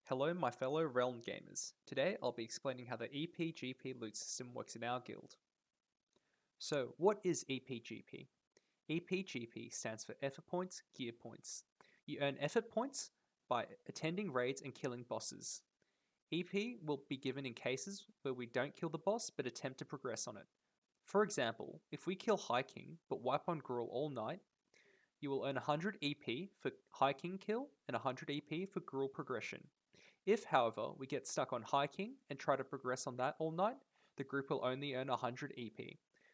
Hello my fellow Realm gamers. Today I'll be explaining how the EPGP loot system works in our guild. So what is EPGP? EPGP stands for Effort Points, Gear Points. You earn effort points by attending raids and killing bosses. EP will be given in cases where we don't kill the boss but attempt to progress on it. For example, if we kill High King but wipe on Gruul all night, you will earn 100 EP for High King kill and 100 EP for Gruul progression. If, however, we get stuck on High King and try to progress on that all night, the group will only earn 100 EP.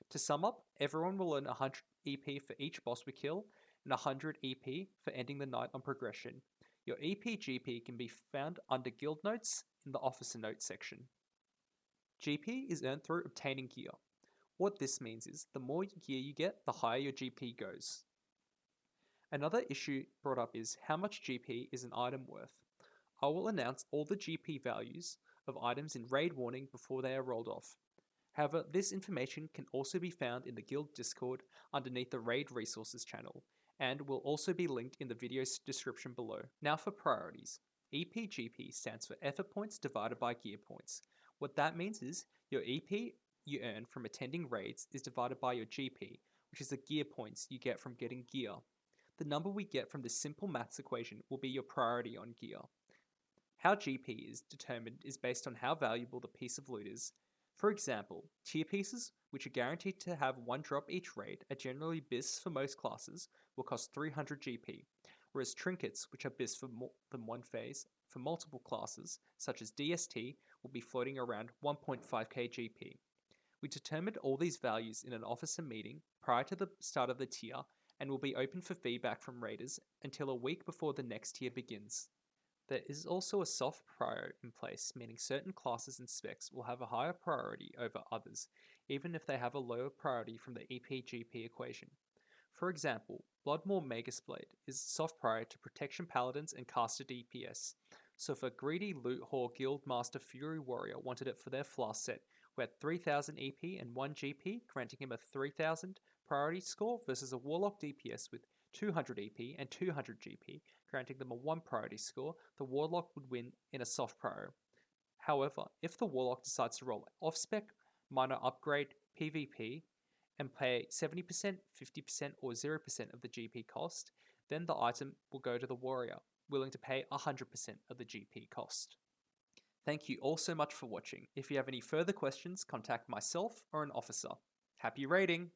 To sum up, everyone will earn 100 EP for each boss we kill and 100 EP for ending the night on progression. Your EP GP can be found under Guild Notes in the Officer Notes section. GP is earned through obtaining gear. What this means is, the more gear you get, the higher your GP goes. Another issue brought up is, how much GP is an item worth? I will announce all the GP values of items in raid warning before they are rolled off. However, this information can also be found in the guild Discord underneath the raid resources channel, and will also be linked in the video's description below. Now for priorities. EPGP stands for effort points divided by gear points. What that means is, your EP you earn from attending raids is divided by your GP, which is the gear points you get from getting gear. The number we get from this simple maths equation will be your priority on gear. How GP is determined is based on how valuable the piece of loot is. For example, tier pieces, which are guaranteed to have one drop each raid, are generally BIS for most classes, will cost 300 GP, whereas trinkets, which are BIS for more than one phase for multiple classes, such as DST, will be floating around 1.5k GP. We determined all these values in an officer meeting prior to the start of the tier, and will be open for feedback from raiders until a week before the next tier begins. There is also a soft prior in place, meaning certain classes and specs will have a higher priority over others, even if they have a lower priority from the EPGP equation. For example, Bloodmaw Magus-Blade is soft prior to Protection Paladins and Caster DPS, so if a greedy loot whore Guildmaster Fury Warrior wanted it for their flask set, who had 3000 EP and 1 GP, granting him a 3000 priority score versus a Warlock DPS with 200 EP and 200 GP, granting them a 1 priority score, the Warlock would win in a soft prior. However, if the Warlock decides to roll off-spec, minor upgrade, PvP, and pay 70%, 50% or 0% of the GP cost, then the item will go to the Warrior, willing to pay 100% of the GP cost. Thank you all so much for watching. If you have any further questions, contact myself or an officer. Happy raiding!